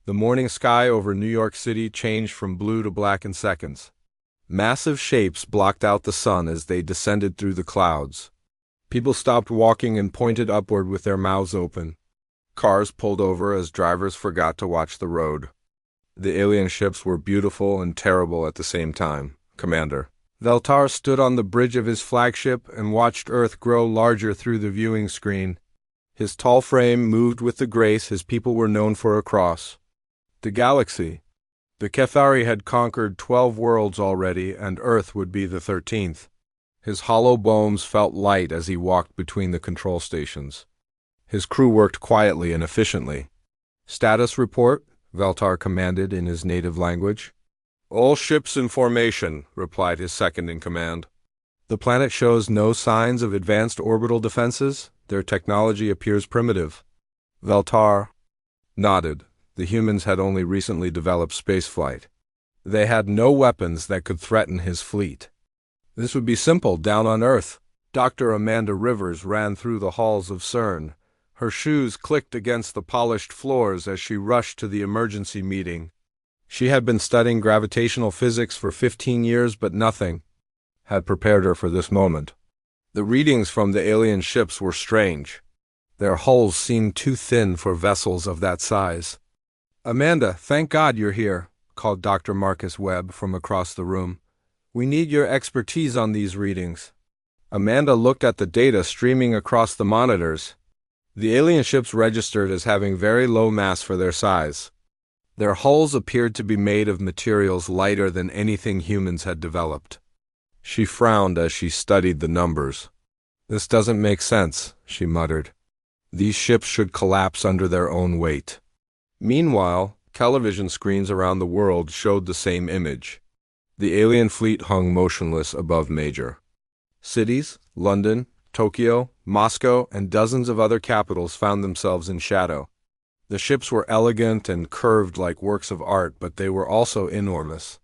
The morning sky over New York City changed from blue to black in seconds. Massive shapes blocked out the sun as they descended through the clouds. People stopped walking and pointed upward with their mouths open. Cars pulled over as drivers forgot to watch the road. The alien ships were beautiful and terrible at the same time, Commander. Veltar stood on the bridge of his flagship and watched Earth grow larger through the viewing screen. His tall frame moved with the grace his people were known for across the galaxy. The Kethari had conquered 12 worlds already, and Earth would be the 13th. His hollow bones felt light as he walked between the control stations. His crew worked quietly and efficiently. "Status report," Veltar commanded in his native language. "All ships in formation," replied his second-in-command. "The planet shows no signs of advanced orbital defenses. Their technology appears primitive." Veltar nodded. The humans had only recently developed spaceflight. They had no weapons that could threaten his fleet. This would be simple down on Earth. Dr. Amanda Rivers ran through the halls of CERN. Her shoes clicked against the polished floors as she rushed to the emergency meeting. She had been studying gravitational physics for 15 years, but nothing had prepared her for this moment. The readings from the alien ships were strange. Their hulls seemed too thin for vessels of that size. "Amanda, thank God you're here," called Dr. Marcus Webb from across the room. "We need your expertise on these readings." Amanda looked at the data streaming across the monitors. The alien ships registered as having very low mass for their size. Their hulls appeared to be made of materials lighter than anything humans had developed. She frowned as she studied the numbers. "This doesn't make sense," she muttered. "These ships should collapse under their own weight." Meanwhile, television screens around the world showed the same image. The alien fleet hung motionless above Major cities. London, Tokyo, Moscow, and dozens of other capitals found themselves in shadow. The ships were elegant and curved like works of art, but they were also enormous.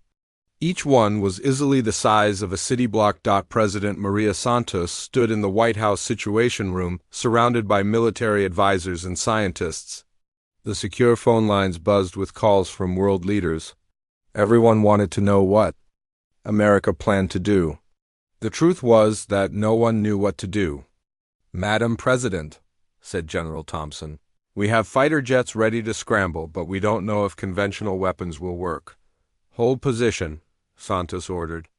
Each one was easily the size of a city block. President Maria Santos stood in the White House Situation Room, surrounded by military advisors and scientists. The secure phone lines buzzed with calls from world leaders. Everyone wanted to know what America planned to do. The truth was that no one knew what to do. "Madam President," said General Thompson, "we have fighter jets ready to scramble, but we don't know if conventional weapons will work." "Hold position," Santos ordered.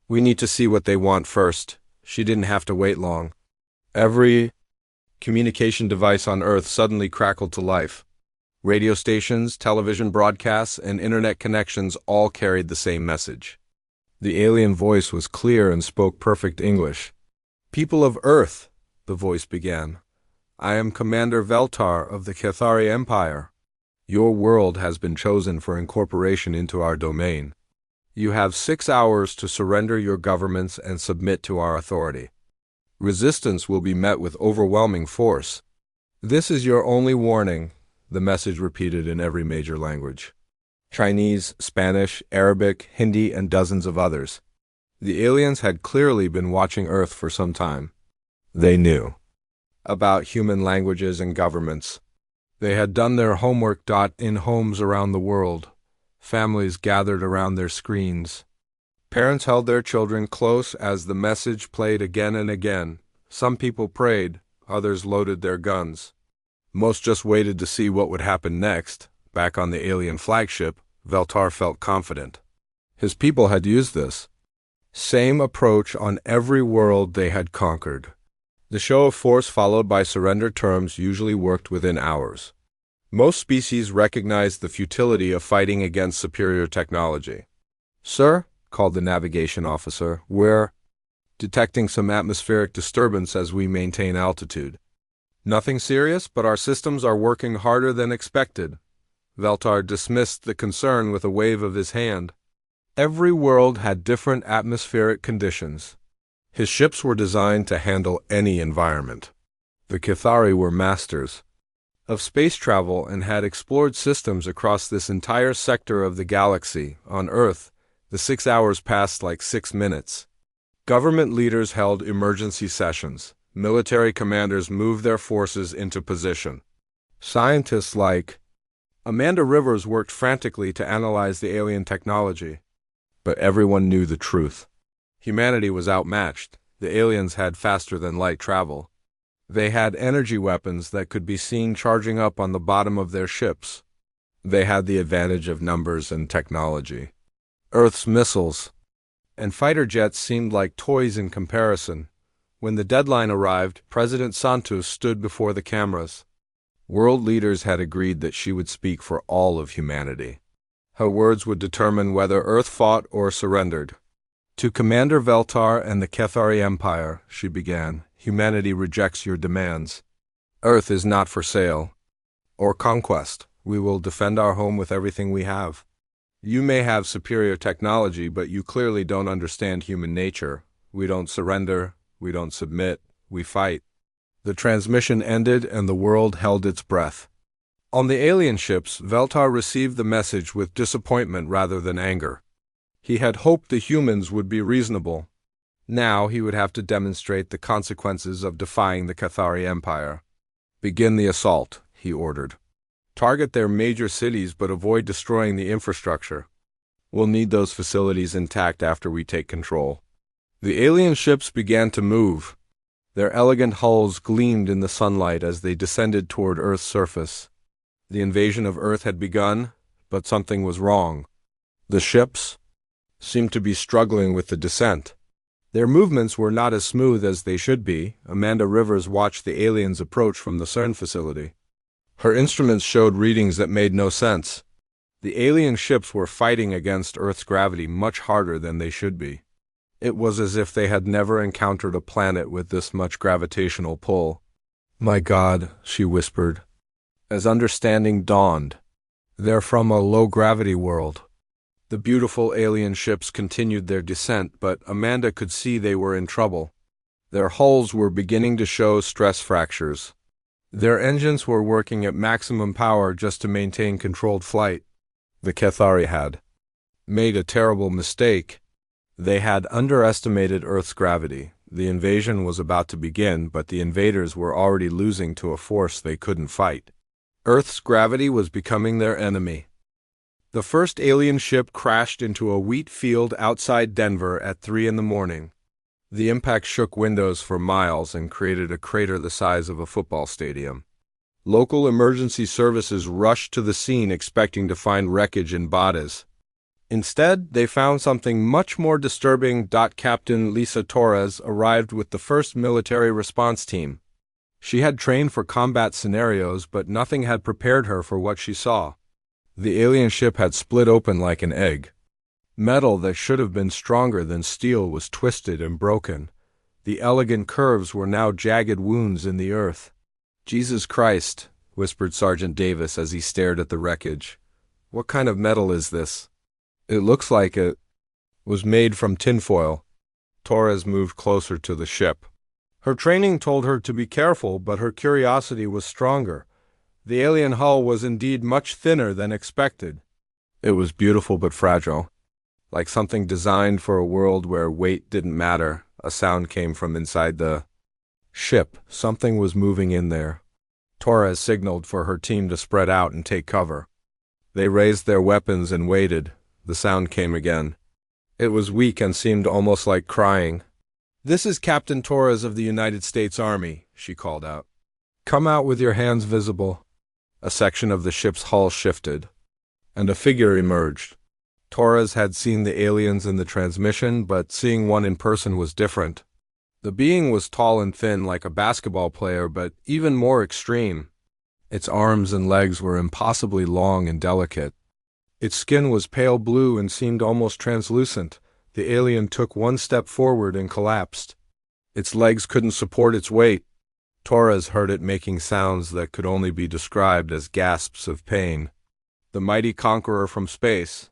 "We need to see what they want first." She didn't have to wait long. Every communication device on Earth suddenly crackled to life. Radio stations, television broadcasts, and internet connections all carried the same message. The alien voice was clear and spoke perfect English. "People of Earth," the voice began, "I am Commander Veltar of the Kethari Empire. Your world has been chosen for incorporation into our domain. You have 6 hours to surrender your governments and submit to our authority. Resistance will be met with overwhelming force. This is your only warning," the message repeated in every major language. Chinese, Spanish, Arabic, Hindi, and dozens of others. The aliens had clearly been watching Earth for some time. They knew about human languages and governments. They had done their homework. In homes around the world, families gathered around their screens. Parents held their children close as the message played again and again. Some people prayed, others loaded their guns. Most just waited to see what would happen next. Back on the alien flagship, Veltar felt confident. His people had used this same approach on every world they had conquered. The show of force followed by surrender terms usually worked within hours. Most species recognized the futility of fighting against superior technology. "Sir," called the navigation officer, "we're detecting some atmospheric disturbance as we maintain altitude." "Nothing serious, but our systems are working harder than expected." Veltar dismissed the concern with a wave of his hand. Every world had different atmospheric conditions. His ships were designed to handle any environment. The Kethari were masters of space travel and had explored systems across this entire sector of the galaxy. On Earth, the 6 hours passed like 6 minutes. Government leaders held emergency sessions. Military commanders moved their forces into position. Scientists like Amanda Rivers worked frantically to analyze the alien technology. But everyone knew the truth. Humanity was outmatched. The aliens had faster-than-light travel. They had energy weapons that could be seen charging up on the bottom of their ships. They had the advantage of numbers and technology. Earth's missiles and fighter jets seemed like toys in comparison. When the deadline arrived, President Santos stood before the cameras. World leaders had agreed that she would speak for all of humanity. Her words would determine whether Earth fought or surrendered. To Commander Veltar and the Cathari Empire, she began, humanity rejects your demands. Earth is not for sale or conquest. We will defend our home with everything we have. You may have superior technology, but you clearly don't understand human nature. We don't surrender. We don't submit. We fight. The transmission ended and the world held its breath. On the alien ships, Veltar received the message with disappointment rather than anger. He had hoped the humans would be reasonable. Now he would have to demonstrate the consequences of defying the Cathari Empire. Begin the assault, he ordered. Target their major cities but avoid destroying the infrastructure. We'll need those facilities intact after we take control. The alien ships began to move. Their elegant hulls gleamed in the sunlight as they descended toward Earth's surface. The invasion of Earth had begun, but something was wrong. The ships seemed to be struggling with the descent. Their movements were not as smooth as they should be. Amanda Rivers watched the aliens approach from the CERN facility. Her instruments showed readings that made no sense. The alien ships were fighting against Earth's gravity much harder than they should be. It was as if they had never encountered a planet with this much gravitational pull. "My God," she whispered, as understanding dawned. "They're from a low-gravity world." The beautiful alien ships continued their descent, but Amanda could see they were in trouble. Their hulls were beginning to show stress fractures. Their engines were working at maximum power just to maintain controlled flight. The Cathari had made a terrible mistake. They had underestimated Earth's gravity. The invasion was about to begin, but the invaders were already losing to a force they couldn't fight. Earth's gravity was becoming their enemy. The first alien ship crashed into a wheat field outside Denver at 3 a.m. The impact shook windows for miles and created a crater the size of a football stadium. Local emergency services rushed to the scene expecting to find wreckage in bodies. Instead, they found something much more disturbing. Captain Lisa Torres arrived with the first military response team. She had trained for combat scenarios, but nothing had prepared her for what she saw. The alien ship had split open like an egg. Metal that should have been stronger than steel was twisted and broken. The elegant curves were now jagged wounds in the earth. "Jesus Christ," whispered Sergeant Davis as he stared at the wreckage. "What kind of metal is this? It looks like it was made from tinfoil." Torres moved closer to the ship. Her training told her to be careful, but her curiosity was stronger. The alien hull was indeed much thinner than expected. It was beautiful but fragile, like something designed for a world where weight didn't matter. A sound came from inside the ship. Something was moving in there. Torres signaled for her team to spread out and take cover. They raised their weapons and waited. The sound came again. It was weak and seemed almost like crying. "This is Captain Torres of the United States Army," she called out. "Come out with your hands visible." A section of the ship's hull shifted, and a figure emerged. Torres had seen the aliens in the transmission, but seeing one in person was different. The being was tall and thin like a basketball player, but even more extreme. Its arms and legs were impossibly long and delicate. Its skin was pale blue and seemed almost translucent. The alien took one step forward and collapsed. Its legs couldn't support its weight. Torres heard it making sounds that could only be described as gasps of pain. The mighty conqueror from space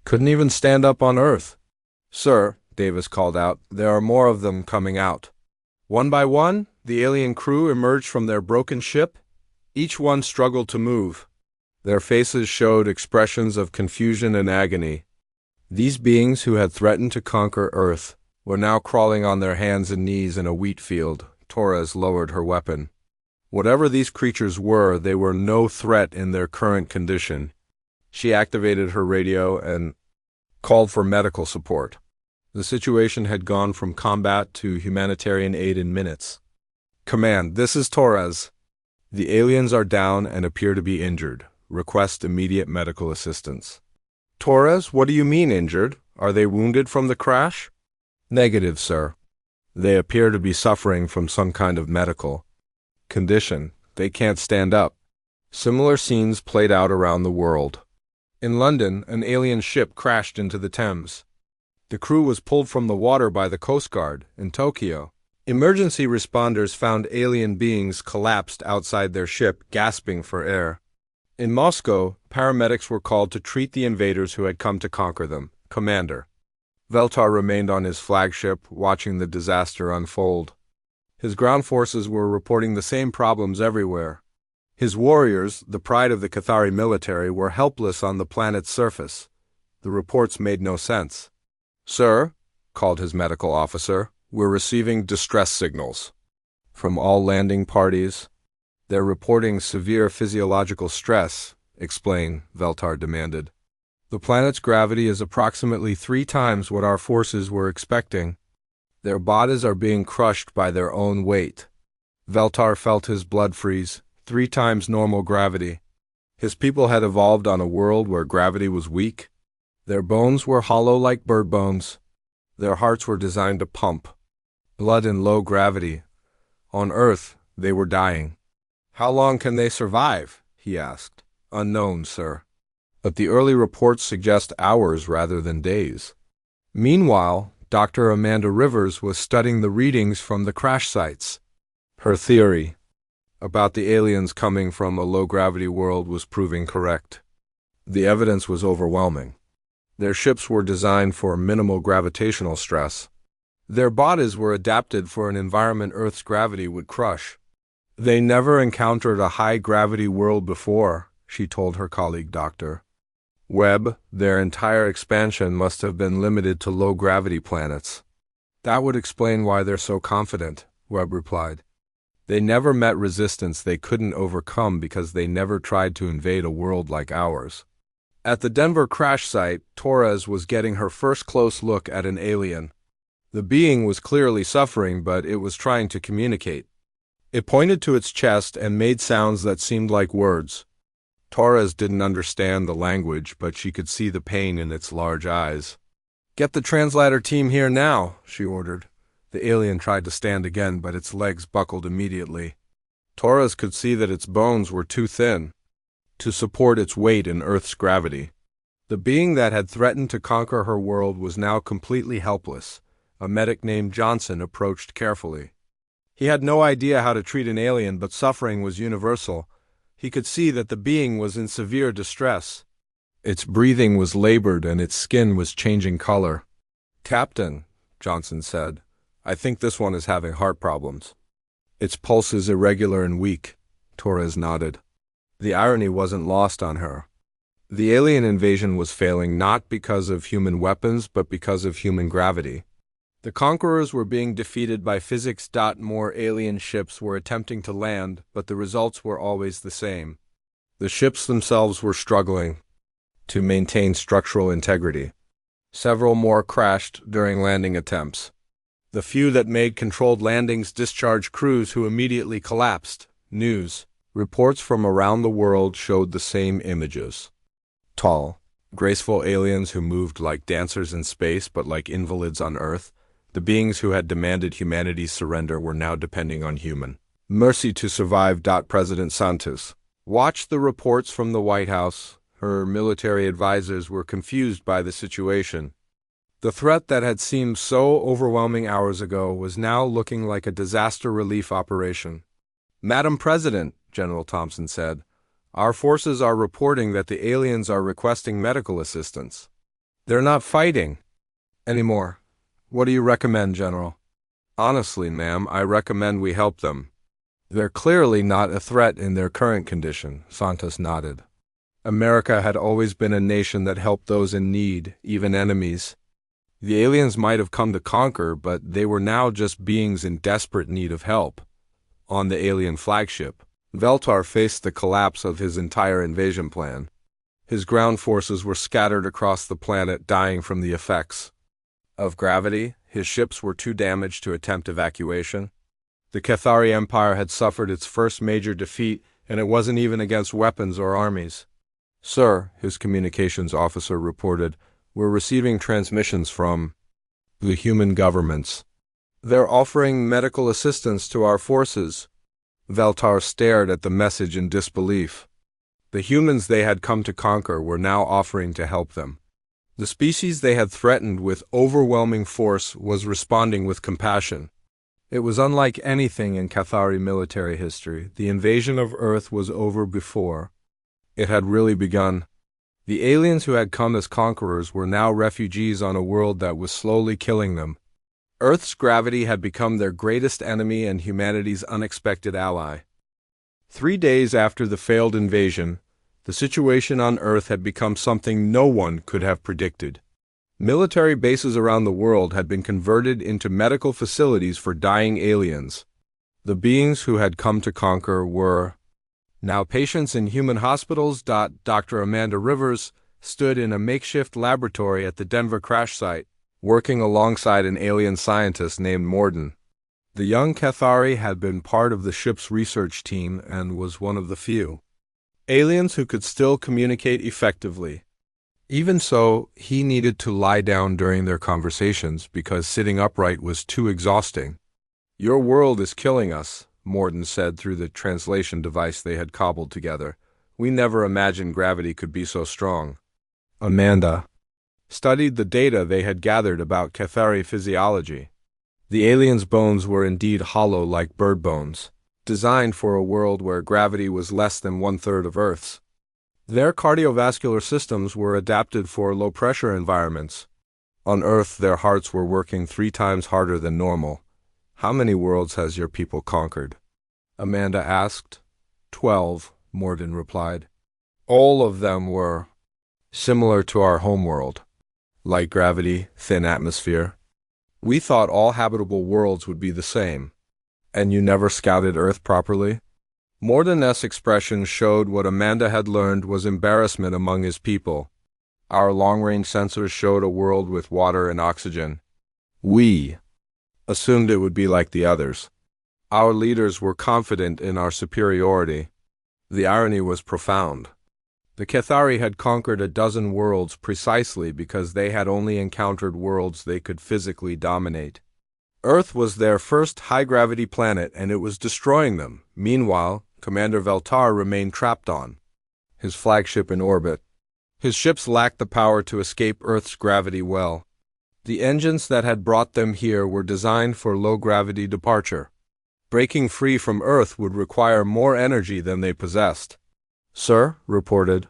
couldn't even stand up on Earth. "Sir," Davis called out, "there are more of them coming out." One by one, the alien crew emerged from their broken ship. Each one struggled to move. Their faces showed expressions of confusion and agony. These beings who had threatened to conquer Earth were now crawling on their hands and knees in a wheat field. Torres lowered her weapon. Whatever these creatures were, they were no threat in their current condition. She activated her radio and called for medical support. The situation had gone from combat to humanitarian aid in minutes. Command, this is Torres. The aliens are down and appear to be injured. Request immediate medical assistance. Torres, what do you mean injured? Are they wounded from the crash? Negative, sir. They appear to be suffering from some kind of medical condition. They can't stand up. Similar scenes played out around the world. In London, an alien ship crashed into the Thames. The crew was pulled from the water by the Coast Guard. In Tokyo, emergency responders found alien beings collapsed outside their ship, gasping for air. In Moscow, paramedics were called to treat the invaders who had come to conquer them. Commander Veltar remained on his flagship, watching the disaster unfold. His ground forces were reporting the same problems everywhere. His warriors, the pride of the Cathari military, were helpless on the planet's surface. The reports made no sense. Sir, called his medical officer, we're receiving distress signals from all landing parties. They're reporting severe physiological stress, explain, Veltar demanded. The planet's gravity is approximately 3 times what our forces were expecting. Their bodies are being crushed by their own weight. Veltar felt his blood freeze, 3 times normal gravity. His people had evolved on a world where gravity was weak. Their bones were hollow like bird bones. Their hearts were designed to pump blood in low gravity. On Earth, they were dying. How long can they survive? He asked. Unknown, sir. But the early reports suggest hours rather than days. Meanwhile, Dr. Amanda Rivers was studying the readings from the crash sites. Her theory about the aliens coming from a low-gravity world was proving correct. The evidence was overwhelming. Their ships were designed for minimal gravitational stress. Their bodies were adapted for an environment Earth's gravity would crush. They never encountered a high-gravity world before, she told her colleague Dr. Webb. Their entire expansion must have been limited to low-gravity planets. That would explain why they're so confident, Webb replied. They never met resistance they couldn't overcome because they never tried to invade a world like ours. At the Denver crash site, Torres was getting her first close look at an alien. The being was clearly suffering, but it was trying to communicate. It pointed to its chest and made sounds that seemed like words. Torres didn't understand the language, but she could see the pain in its large eyes. Get the translator team here now, she ordered. The alien tried to stand again, but its legs buckled immediately. Torres could see that its bones were too thin to support its weight in Earth's gravity. The being that had threatened to conquer her world was now completely helpless. A medic named Johnson approached carefully. He had no idea how to treat an alien, but suffering was universal. He could see that the being was in severe distress. Its breathing was labored and its skin was changing color. Captain, Johnson said, I think this one is having heart problems. Its pulse is irregular and weak, Torres nodded. The irony wasn't lost on her. The alien invasion was failing not because of human weapons, but because of human gravity. The conquerors were being defeated by physics. More alien ships were attempting to land, but the results were always the same. The ships themselves were struggling to maintain structural integrity. Several more crashed during landing attempts. The few that made controlled landings discharged crews who immediately collapsed. News reports from around the world showed the same images. Tall, graceful aliens who moved like dancers in space but like invalids on Earth. The beings who had demanded humanity's surrender were now depending on human mercy to survive. President Santos watched the reports from the White House. Her military advisors were confused by the situation. The threat that had seemed so overwhelming hours ago was now looking like a disaster relief operation. Madam President, General Thompson said, our forces are reporting that the aliens are requesting medical assistance. They're not fighting anymore. What do you recommend, General? Honestly, ma'am, I recommend we help them. They're clearly not a threat in their current condition, Santos nodded. America had always been a nation that helped those in need, even enemies. The aliens might have come to conquer, but they were now just beings in desperate need of help. On the alien flagship, Veltar faced the collapse of his entire invasion plan. His ground forces were scattered across the planet, dying from the effects of gravity. His ships were too damaged to attempt evacuation. The Cathari Empire had suffered its first major defeat, and it wasn't even against weapons or armies. "Sir," his communications officer reported, "we're receiving transmissions from the human governments. They're offering medical assistance to our forces." Veltar stared at the message in disbelief. The humans they had come to conquer were now offering to help them. The species they had threatened with overwhelming force was responding with compassion. It was unlike anything in Cathari military history. The invasion of Earth was over before it had really begun. The aliens who had come as conquerors were now refugees on a world that was slowly killing them. Earth's gravity had become their greatest enemy and humanity's unexpected ally. 3 days after the failed invasion, the situation on Earth had become something no one could have predicted. Military bases around the world had been converted into medical facilities for dying aliens. The beings who had come to conquer were now patients in human hospitals. Dr. Amanda Rivers stood in a makeshift laboratory at the Denver crash site, working alongside an alien scientist named Morden. The young Cathari had been part of the ship's research team and was one of the few aliens who could still communicate effectively. Even so, he needed to lie down during their conversations because sitting upright was too exhausting. "Your world is killing us," Morden said through the translation device they had cobbled together. "We never imagined gravity could be so strong." Amanda studied the data they had gathered about Cathari physiology. The aliens' bones were indeed hollow like bird bones, designed for a world where gravity was less than 1/3 of Earth's. Their cardiovascular systems were adapted for low-pressure environments. On Earth, their hearts were working 3 times harder than normal. "How many worlds has your people conquered?" Amanda asked. 12, Morden replied. "All of them were similar to our homeworld. Light gravity, thin atmosphere. We thought all habitable worlds would be the same." "And you never scouted Earth properly?" Morden's expression showed what Amanda had learned was embarrassment among his people. "Our long-range sensors showed a world with water and oxygen. We assumed it would be like the others. Our leaders were confident in our superiority." The irony was profound. The Cathari had conquered a dozen worlds precisely because they had only encountered worlds they could physically dominate. Earth was their first high-gravity planet, and it was destroying them. Meanwhile, Commander Veltar remained trapped on his flagship in orbit. His ships lacked the power to escape Earth's gravity well. The engines that had brought them here were designed for low-gravity departure. Breaking free from Earth would require more energy than they possessed. "Sir," reported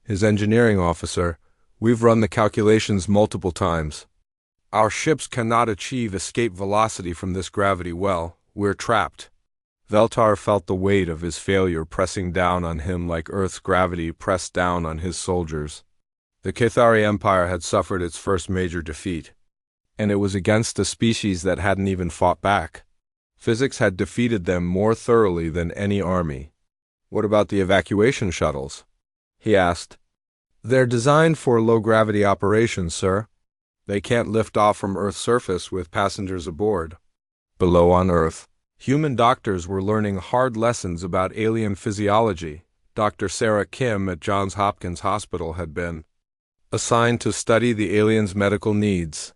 his engineering officer, "we've run the calculations multiple times. Our ships cannot achieve escape velocity from this gravity well. We're trapped." Veltar felt the weight of his failure pressing down on him like Earth's gravity pressed down on his soldiers. The Cathari Empire had suffered its first major defeat, and it was against a species that hadn't even fought back. Physics had defeated them more thoroughly than any army. "What about the evacuation shuttles?" he asked. "They're designed for low-gravity operations, sir. They can't lift off from Earth's surface with passengers aboard." Below on Earth, human doctors were learning hard lessons about alien physiology. Dr. Sarah Kim at Johns Hopkins Hospital had been assigned to study the aliens' medical needs.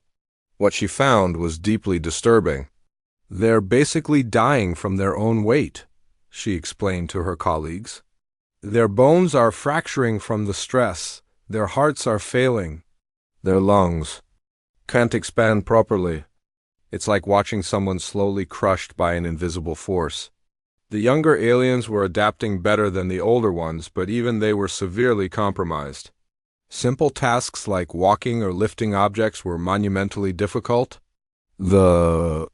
What she found was deeply disturbing. "They're basically dying from their own weight," she explained to her colleagues. "Their bones are fracturing from the stress, their hearts are failing, their lungs can't expand properly. It's like watching someone slowly crushed by an invisible force." The younger aliens were adapting better than the older ones, but even they were severely compromised. Simple tasks like walking or lifting objects were monumentally difficult. The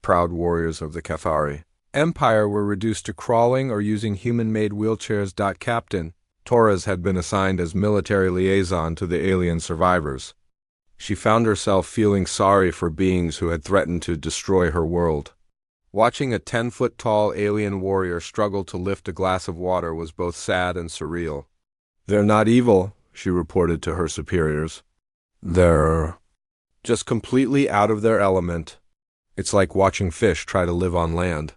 proud warriors of the Cathari Empire were reduced to crawling or using human-made wheelchairs. Captain Torres had been assigned as military liaison to the alien survivors. She found herself feeling sorry for beings who had threatened to destroy her world. Watching a 10-foot-tall alien warrior struggle to lift a glass of water was both sad and surreal. "They're not evil," she reported to her superiors. "They're just completely out of their element. It's like watching fish try to live on land."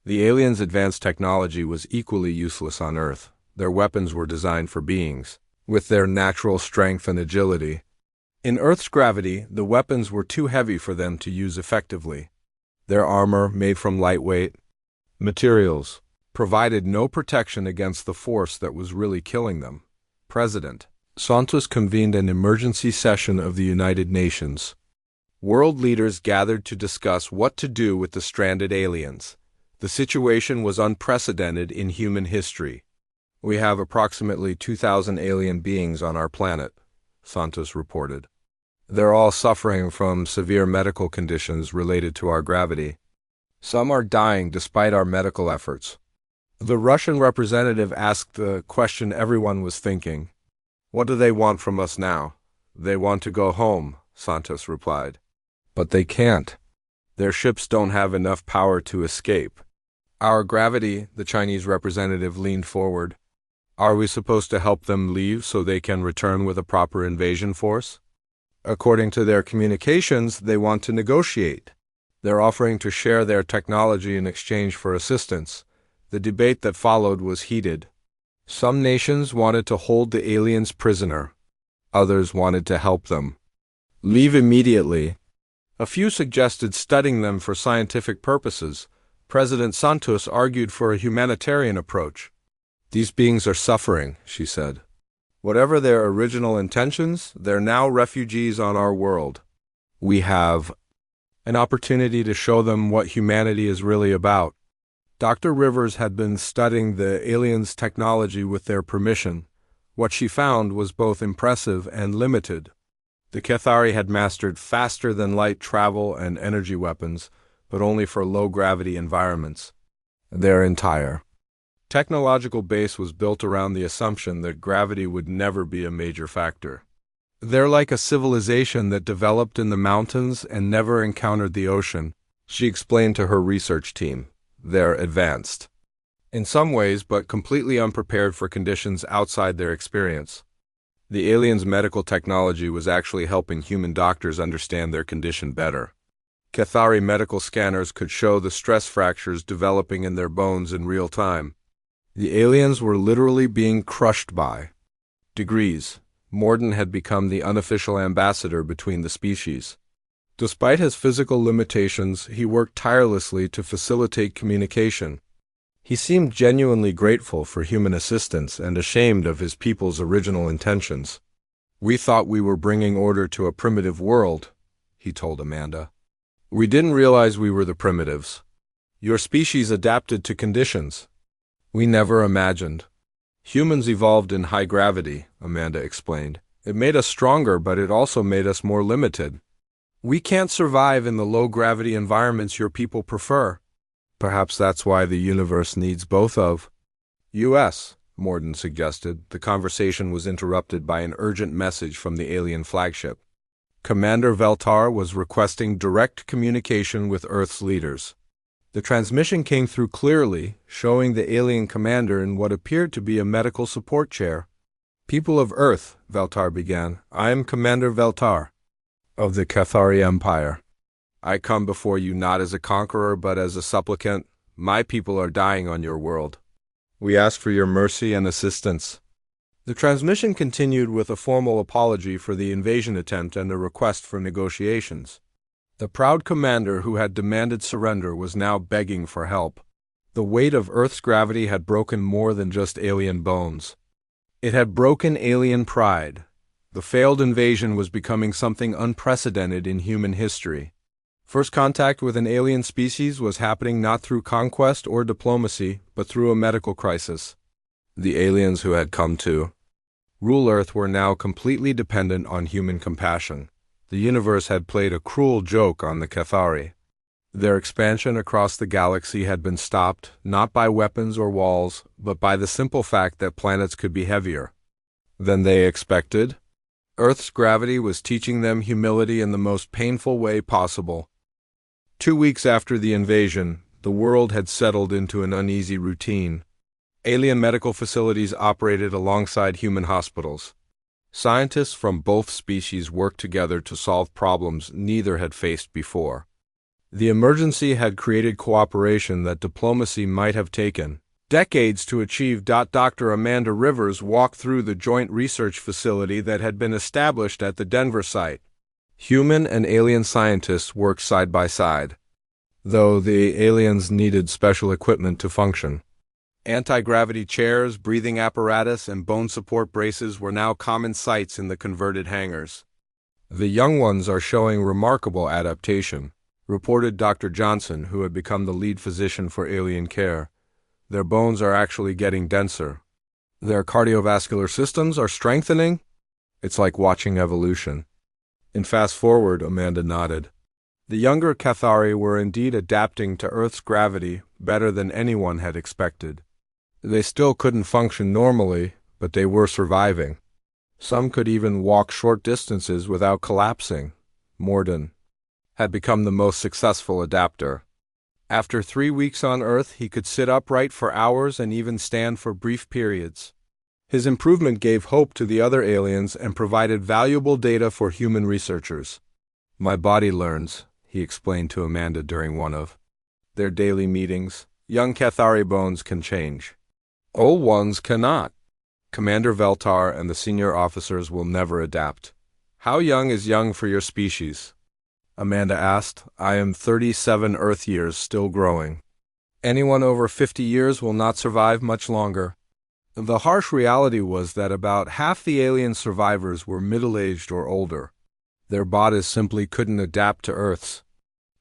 The aliens' advanced technology was equally useless on Earth. Their weapons were designed for beings with their natural strength and agility. In Earth's gravity, the weapons were too heavy for them to use effectively. Their armor, made from lightweight materials, provided no protection against the force that was really killing them. President Santos convened an emergency session of the United Nations. World leaders gathered to discuss what to do with the stranded aliens. The situation was unprecedented in human history. "We have approximately 2,000 alien beings on our planet," Santos reported. "They're all suffering from severe medical conditions related to our gravity. Some are dying despite our medical efforts." The Russian representative asked the question everyone was thinking. "What do they want from us now?" "They want to go home," Santos replied. "But they can't. Their ships don't have enough power to escape." "Our gravity," the Chinese representative leaned forward. "Are we supposed to help them leave so they can return with a proper invasion force?" "According to their communications, they want to negotiate. They're offering to share their technology in exchange for assistance." The debate that followed was heated. Some nations wanted to hold the aliens prisoner. Others wanted to help them leave immediately. A few suggested studying them for scientific purposes. President Santos argued for a humanitarian approach. "These beings are suffering," she said. "Whatever their original intentions, they're now refugees on our world. We have an opportunity to show them what humanity is really about." Dr. Rivers had been studying the aliens' technology with their permission. What she found was both impressive and limited. The Cathari had mastered faster-than-light travel and energy weapons, but only for low-gravity environments. Their entire technological base was built around the assumption that gravity would never be a major factor. "They're like a civilization that developed in the mountains and never encountered the ocean," she explained to her research team. "They're advanced in some ways, but completely unprepared for conditions outside their experience." The aliens' medical technology was actually helping human doctors understand their condition better. Cathari medical scanners could show the stress fractures developing in their bones in real time. The aliens were literally being crushed by degrees. Morden had become the unofficial ambassador between the species. Despite his physical limitations, he worked tirelessly to facilitate communication. He seemed genuinely grateful for human assistance and ashamed of his people's original intentions. "We thought we were bringing order to a primitive world," he told Amanda. "We didn't realize we were the primitives. Your species adapted to conditions we never imagined." "Humans evolved in high gravity," Amanda explained. "It made us stronger, but it also made us more limited. We can't survive in the low-gravity environments your people prefer." "Perhaps that's why the universe needs both of us," Morden suggested. The conversation was interrupted by an urgent message from the alien flagship. Commander Veltar was requesting direct communication with Earth's leaders. The transmission came through clearly, showing the alien commander in what appeared to be a medical support chair. "People of Earth," Veltar began, "I am Commander Veltar of the Cathari Empire. I come before you not as a conqueror but as a supplicant. My people are dying on your world. We ask for your mercy and assistance." The transmission continued with a formal apology for the invasion attempt and a request for negotiations. The proud commander who had demanded surrender was now begging for help. The weight of Earth's gravity had broken more than just alien bones. It had broken alien pride. The failed invasion was becoming something unprecedented in human history. First contact with an alien species was happening not through conquest or diplomacy, but through a medical crisis. The aliens who had come to rule Earth were now completely dependent on human compassion. The universe had played a cruel joke on the Cathari. Their expansion across the galaxy had been stopped, not by weapons or walls, but by the simple fact that planets could be heavier than they expected. Earth's gravity was teaching them humility in the most painful way possible. 2 weeks after the invasion, The world had settled into an uneasy routine. Alien medical facilities operated alongside human hospitals. Scientists from both species worked together to solve problems neither had faced before. The emergency had created cooperation that diplomacy might have taken decades to achieve. Dr. Amanda Rivers walked through the joint research facility that had been established at the Denver site. Human and alien scientists worked side by side, though the aliens needed special equipment to function. Anti-gravity chairs, breathing apparatus, and bone support braces were now common sights in the converted hangars. The young ones are showing remarkable adaptation, reported Dr. Johnson, who had become the lead physician for alien care. Their bones are actually getting denser. Their cardiovascular systems are strengthening. It's like watching evolution. In fast forward, Amanda nodded. The younger Cathari were indeed adapting to Earth's gravity better than anyone had expected. They still couldn't function normally, but they were surviving. Some could even walk short distances without collapsing. Morden had become the most successful adapter. After 3 weeks on Earth, he could sit upright for hours and even stand for brief periods. His improvement gave hope to the other aliens and provided valuable data for human researchers. "My body learns," he explained to Amanda during one of their daily meetings. "Young Cathari bones can change. Old ones cannot. Commander Veltar and the senior officers will never adapt." "How young is young for your species?" Amanda asked. "I am 37 Earth years, still growing. Anyone over 50 years will not survive much longer." The harsh reality was that about half the alien survivors were middle-aged or older. Their bodies simply couldn't adapt to Earth's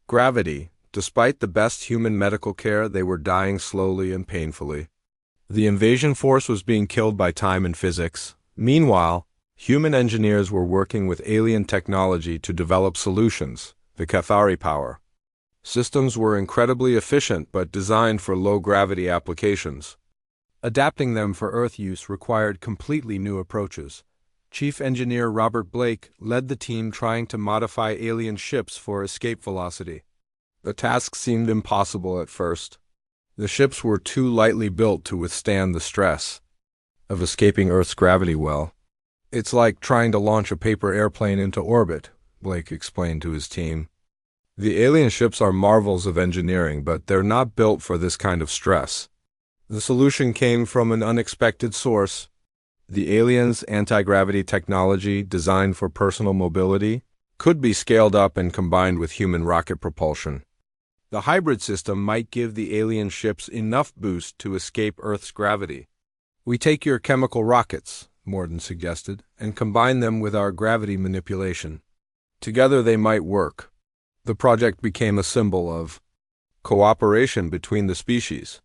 gravity. Despite the best human medical care, they were dying slowly and painfully. The invasion force was being killed by time and physics. Meanwhile, human engineers were working with alien technology to develop solutions, the Cathari power. Systems were incredibly efficient but designed for low-gravity applications. Adapting them for Earth use required completely new approaches. Chief Engineer Robert Blake led the team trying to modify alien ships for escape velocity. The task seemed impossible at first. The ships were too lightly built to withstand the stress of escaping Earth's gravity well. "It's like trying to launch a paper airplane into orbit," Blake explained to his team. "The alien ships are marvels of engineering, but they're not built for this kind of stress." The solution came from an unexpected source. The aliens' anti-gravity technology, designed for personal mobility, could be scaled up and combined with human rocket propulsion. The hybrid system might give the alien ships enough boost to escape Earth's gravity. "We take your chemical rockets," Morden suggested, "and combine them with our gravity manipulation. Together they might work." The project became a symbol of cooperation between the species.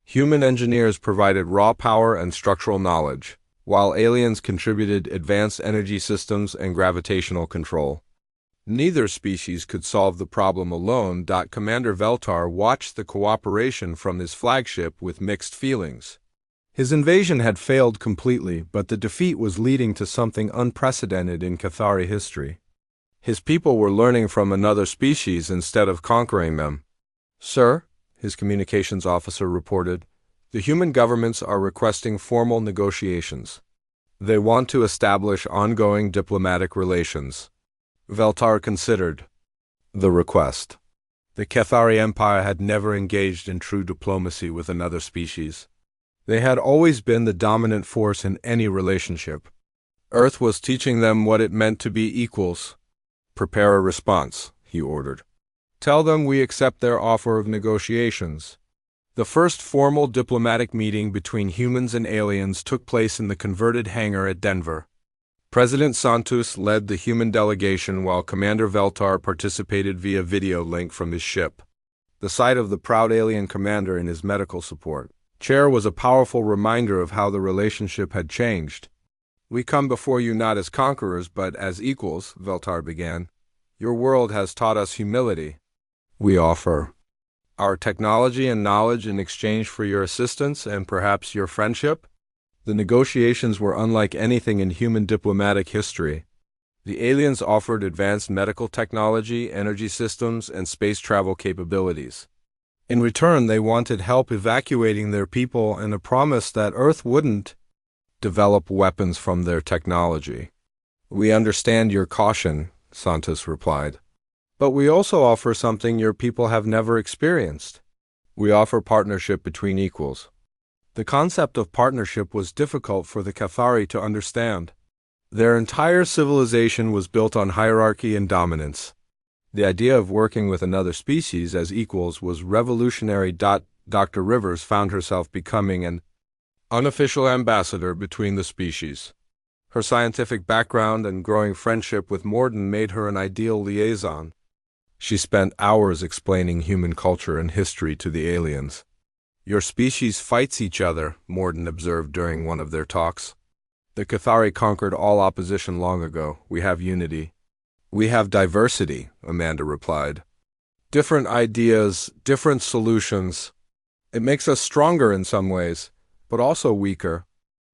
Human engineers provided raw power and structural knowledge, while aliens contributed advanced energy systems and gravitational control. Neither species could solve the problem alone. Commander Veltar watched the cooperation from his flagship with mixed feelings. His invasion had failed completely, but the defeat was leading to something unprecedented in Cathari history. His people were learning from another species instead of conquering them. "Sir," his communications officer reported, "the human governments are requesting formal negotiations. They want to establish ongoing diplomatic relations." Veltar considered the request. The Cathari Empire had never engaged in true diplomacy with another species. They had always been the dominant force in any relationship. Earth was teaching them what it meant to be equals. "Prepare a response," he ordered. "Tell them we accept their offer of negotiations." The first formal diplomatic meeting between humans and aliens took place in the converted hangar at Denver. President Santos led the human delegation while Commander Veltar participated via video link from his ship. The sight of the proud alien commander in his medical support chair was a powerful reminder of how the relationship had changed. "We come before you not as conquerors but as equals," Veltar began. "Your world has taught us humility. We offer our technology and knowledge in exchange for your assistance and perhaps your friendship." The negotiations were unlike anything in human diplomatic history. The aliens offered advanced medical technology, energy systems, and space travel capabilities. In return, they wanted help evacuating their people and a promise that Earth wouldn't develop weapons from their technology. "We understand your caution," Santos replied. "But we also offer something your people have never experienced. We offer partnership between equals." The concept of partnership was difficult for the Cathari to understand. Their entire civilization was built on hierarchy and dominance. The idea of working with another species as equals was revolutionary. Dr. Rivers found herself becoming an unofficial ambassador between the species. Her scientific background and growing friendship with Morden made her an ideal liaison. She spent hours explaining human culture and history to the aliens. "Your species fights each other," Morden observed during one of their talks. "The Cathari conquered all opposition long ago. We have unity." "We have diversity," Amanda replied. "Different ideas, different solutions. It makes us stronger in some ways, but also weaker.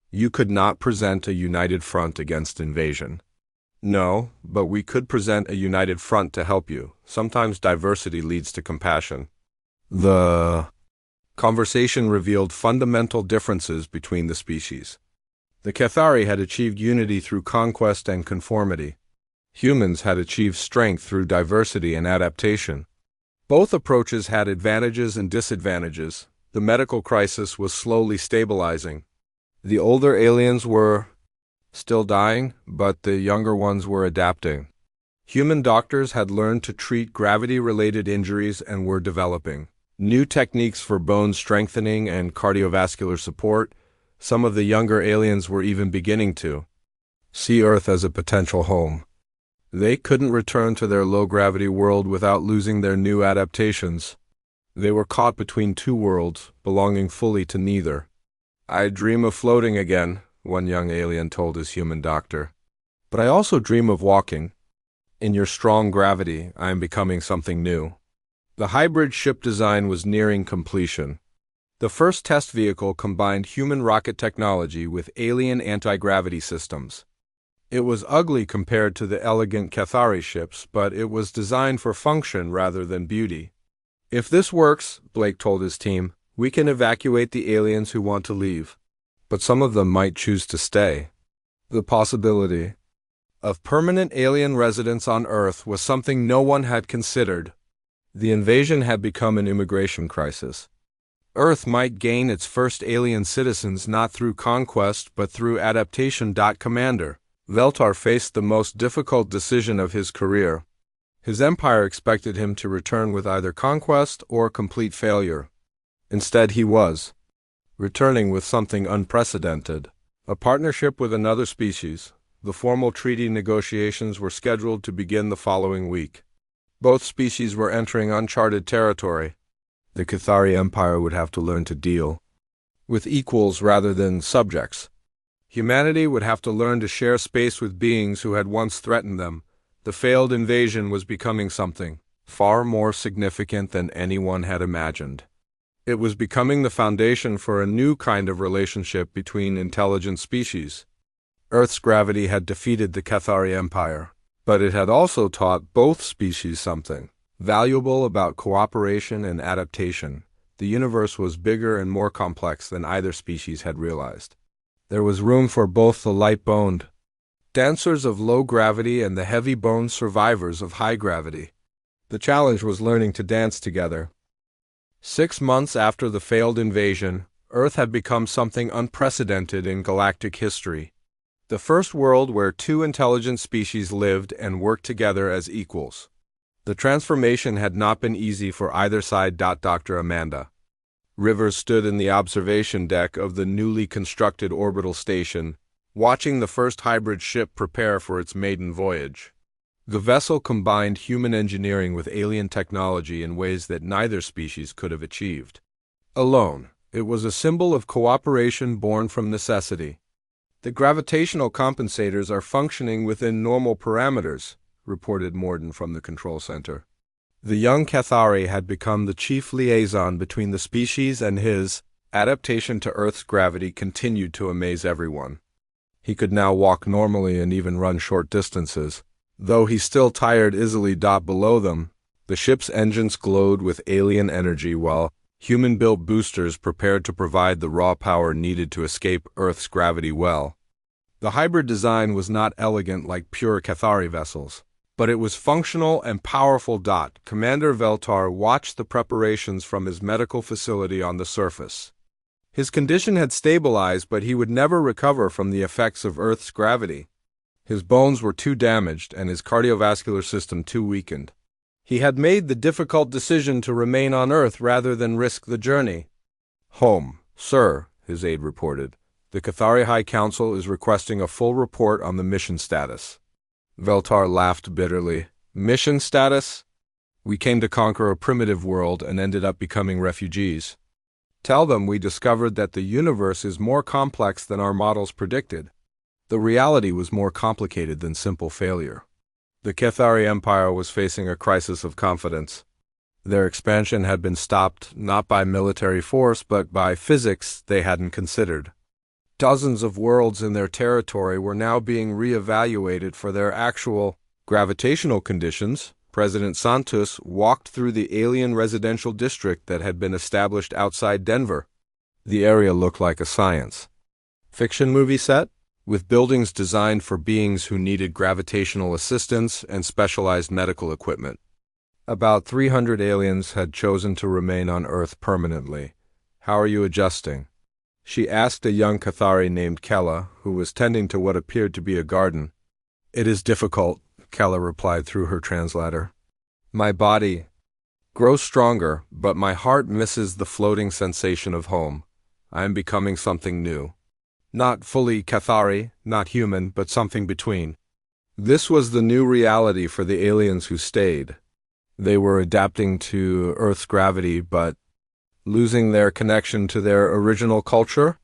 You could not present a united front against invasion." "No, but we could present a united front to help you. Sometimes diversity leads to compassion." The conversation revealed fundamental differences between the species. The Cathari had achieved unity through conquest and conformity. Humans had achieved strength through diversity and adaptation. Both approaches had advantages and disadvantages. The medical crisis was slowly stabilizing. The older aliens were still dying, but the younger ones were adapting. Human doctors had learned to treat gravity-related injuries and were developing new techniques for bone strengthening and cardiovascular support. Some of the younger aliens were even beginning to see Earth as a potential home. They couldn't return to their low-gravity world without losing their new adaptations. They were caught between two worlds, belonging fully to neither. "I dream of floating again," one young alien told his human doctor. "But I also dream of walking. In your strong gravity, I am becoming something new." The hybrid ship design was nearing completion. The first test vehicle combined human rocket technology with alien anti-gravity systems. It was ugly compared to the elegant Cathari ships, but it was designed for function rather than beauty. "If this works," Blake told his team, "we can evacuate the aliens who want to leave. But some of them might choose to stay." The possibility of permanent alien residence on Earth was something no one had considered. The invasion had become an immigration crisis. Earth might gain its first alien citizens not through conquest but through adaptation. Commander Veltar faced the most difficult decision of his career. His empire expected him to return with either conquest or complete failure. Instead, he was returning with something unprecedented: a partnership with another species. The formal treaty negotiations were scheduled to begin the following week. Both species were entering uncharted territory. The Cathari Empire would have to learn to deal with equals rather than subjects. Humanity would have to learn to share space with beings who had once threatened them. The failed invasion was becoming something far more significant than anyone had imagined. It was becoming the foundation for a new kind of relationship between intelligent species. Earth's gravity had defeated the Cathari Empire, but it had also taught both species something valuable about cooperation and adaptation. The universe was bigger and more complex than either species had realized. There was room for both the light-boned dancers of low gravity and the heavy-boned survivors of high gravity. The challenge was learning to dance together. 6 months after the failed invasion, Earth had become something unprecedented in galactic history. The first world where two intelligent species lived and worked together as equals. The transformation had not been easy for either side. Dr. Amanda Rivers stood in the observation deck of the newly constructed orbital station, watching the first hybrid ship prepare for its maiden voyage. The vessel combined human engineering with alien technology in ways that neither species could have achieved alone. It was a symbol of cooperation born from necessity. "The gravitational compensators are functioning within normal parameters," reported Morden from the control center. The young Cathari had become the chief liaison between the species, and his adaptation to Earth's gravity continued to amaze everyone. He could now walk normally and even run short distances, though he still tired easily. Below them, The ship's engines glowed with alien energy while human-built boosters prepared to provide the raw power needed to escape Earth's gravity well. The hybrid design was not elegant like pure Cathari vessels, but it was functional and powerful. Commander Veltar watched the preparations from his medical facility on the surface. His condition had stabilized, but he would never recover from the effects of Earth's gravity. His bones were too damaged and his cardiovascular system too weakened. He had made the difficult decision to remain on Earth rather than risk the journey. "Home, sir," his aide reported. "The Cathari High Council is requesting a full report on the mission status." Veltar laughed bitterly. "Mission status? We came to conquer a primitive world and ended up becoming refugees. Tell them we discovered that the universe is more complex than our models predicted. The reality was more complicated than simple failure." The Cathari Empire was facing a crisis of confidence. Their expansion had been stopped not by military force but by physics they hadn't considered. Dozens of worlds in their territory were now being re-evaluated for their actual gravitational conditions. President Santos walked through the alien residential district that had been established outside Denver. The area looked like a science fiction movie set, with buildings designed for beings who needed gravitational assistance and specialized medical equipment. About 300 aliens had chosen to remain on Earth permanently. "How are you adjusting?" she asked a young Cathari named Kella, who was tending to what appeared to be a garden. "It is difficult," Kella replied through her translator. "My body grows stronger, but my heart misses the floating sensation of home. I am becoming something new. Not fully Cathari, not human, but something between." This was the new reality for the aliens who stayed. They were adapting to Earth's gravity, but losing their connection to their original culture.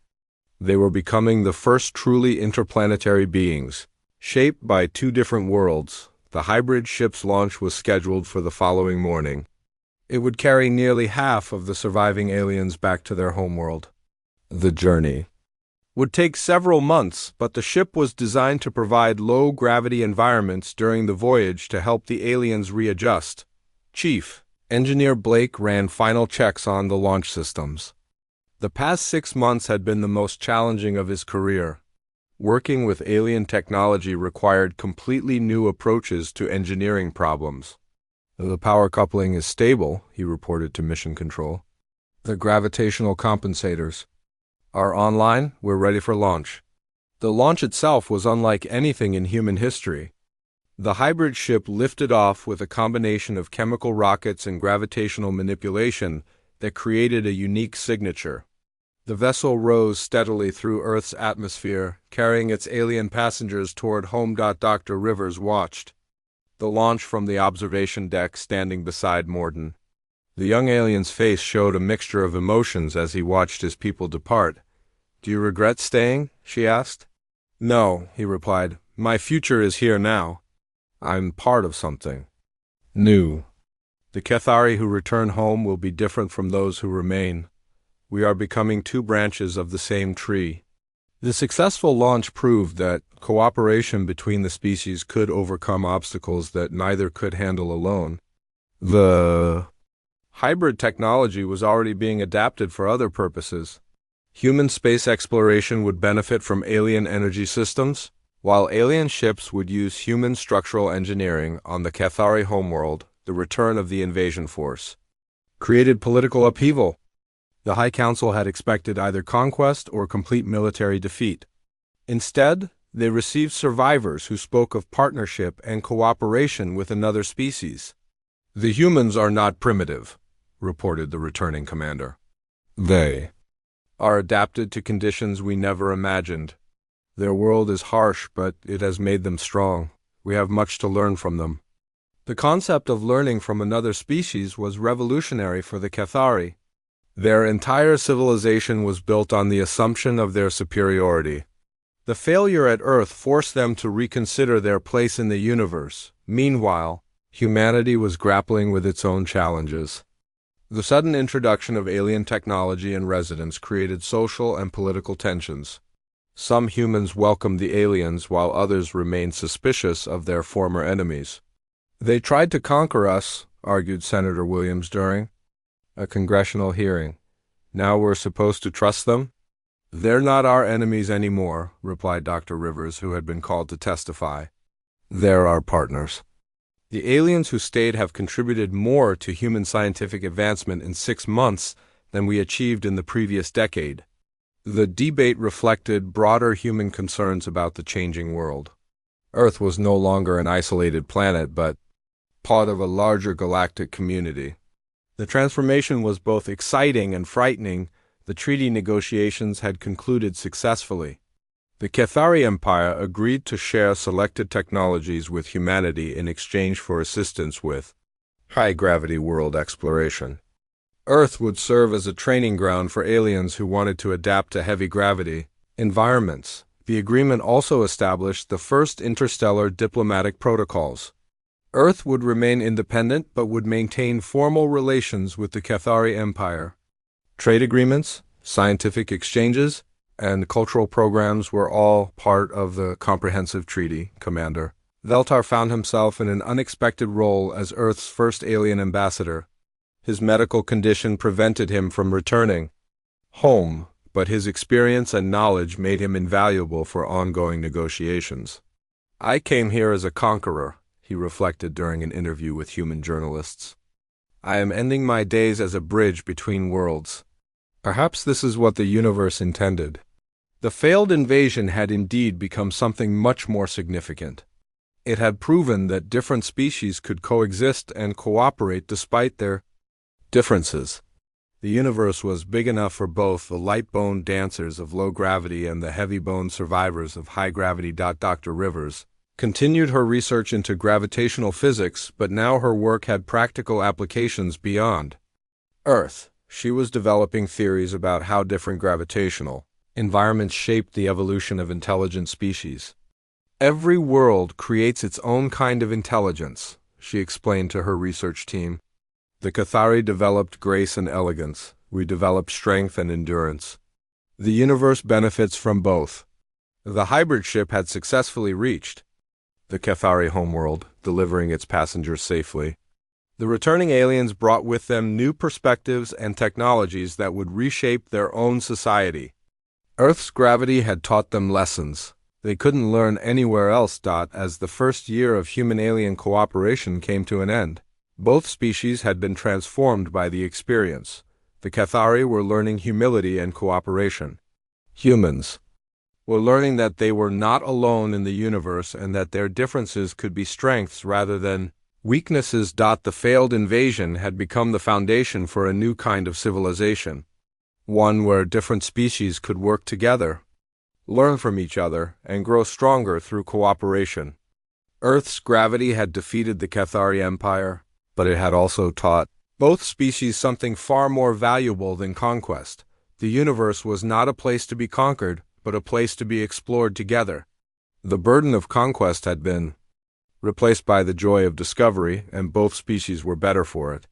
They were becoming the first truly interplanetary beings, shaped by two different worlds. The hybrid ship's launch was scheduled for the following morning. It would carry nearly half of the surviving aliens back to their homeworld. The journey would take several months, but the ship was designed to provide low-gravity environments during the voyage to help the aliens readjust. Chief Engineer Blake ran final checks on the launch systems. The past 6 months had been the most challenging of his career. Working with alien technology required completely new approaches to engineering problems. "The power coupling is stable," he reported to Mission Control. "The gravitational compensators are online. We're ready for launch." The launch itself was unlike anything in human history. The hybrid ship lifted off with a combination of chemical rockets and gravitational manipulation that created a unique signature. The vessel rose steadily through Earth's atmosphere, carrying its alien passengers toward home. Dr. Rivers watched the launch from the observation deck, standing beside Morden. The young alien's face showed a mixture of emotions as he watched his people depart. "Do you regret staying?" she asked. "No," he replied. "My future is here now. I'm part of something new. The Cathari who return home will be different from those who remain. We are becoming two branches of the same tree." The successful launch proved that cooperation between the species could overcome obstacles that neither could handle alone. The hybrid technology was already being adapted for other purposes. Human space exploration would benefit from alien energy systems, while alien ships would use human structural engineering on the Cathari homeworld. The return of the invasion force created political upheaval. The High Council had expected either conquest or complete military defeat. Instead, they received survivors who spoke of partnership and cooperation with another species. "The humans are not primitive," reported the returning commander. "They are adapted to conditions we never imagined. Their world is harsh, but it has made them strong. We have much to learn from them." The concept of learning from another species was revolutionary for the Cathari. Their entire civilization was built on the assumption of their superiority. The failure at Earth forced them to reconsider their place in the universe. Meanwhile, humanity was grappling with its own challenges. The sudden introduction of alien technology and residents created social and political tensions. Some humans welcomed the aliens while others remained suspicious of their former enemies. "They tried to conquer us," argued Senator Williams during a congressional hearing. Now we're supposed to trust them? They're not our enemies anymore, replied Dr. Rivers, who had been called to testify. They're our partners. The aliens who stayed have contributed more to human scientific advancement in 6 months than we achieved in the previous decade. The debate reflected broader human concerns about the changing world. Earth was no longer an isolated planet, but part of a larger galactic community. The transformation was both exciting and frightening. The treaty negotiations had concluded successfully. The Cathari Empire agreed to share selected technologies with humanity in exchange for assistance with high-gravity world exploration. Earth would serve as a training ground for aliens who wanted to adapt to heavy gravity environments. The agreement also established the first interstellar diplomatic protocols. Earth would remain independent but would maintain formal relations with the Cathari Empire. Trade agreements, scientific exchanges, and cultural programs were all part of the comprehensive treaty, Commander. Veltar found himself in an unexpected role as Earth's first alien ambassador. His medical condition prevented him from returning home, but his experience and knowledge made him invaluable for ongoing negotiations. I came here as a conqueror, he reflected during an interview with human journalists. I am ending my days as a bridge between worlds. Perhaps this is what the universe intended. The failed invasion had indeed become something much more significant. It had proven that different species could coexist and cooperate despite their differences. The universe was big enough for both the light-boned dancers of low gravity and the heavy-boned survivors of high gravity. Dr. Rivers continued her research into gravitational physics, but now her work had practical applications beyond Earth. She was developing theories about how different gravitational environments shaped the evolution of intelligent species. Every world creates its own kind of intelligence, she explained to her research team. The Cathari developed grace and elegance. We developed strength and endurance. The universe benefits from both. The hybrid ship had successfully reached the Cathari homeworld, delivering its passengers safely. The returning aliens brought with them new perspectives and technologies that would reshape their own society. Earth's gravity had taught them lessons they couldn't learn anywhere else. As the first year of human-alien cooperation came to an end, both species had been transformed by the experience. The Cathari were learning humility and cooperation. Humans were learning that they were not alone in the universe and that their differences could be strengths rather than weaknesses. The failed invasion had become the foundation for a new kind of civilization, one where different species could work together, learn from each other, and grow stronger through cooperation. Earth's gravity had defeated the Cathari Empire, but it had also taught both species something far more valuable than conquest. The universe was not a place to be conquered, but a place to be explored together. The burden of conquest had been replaced by the joy of discovery, and both species were better for it.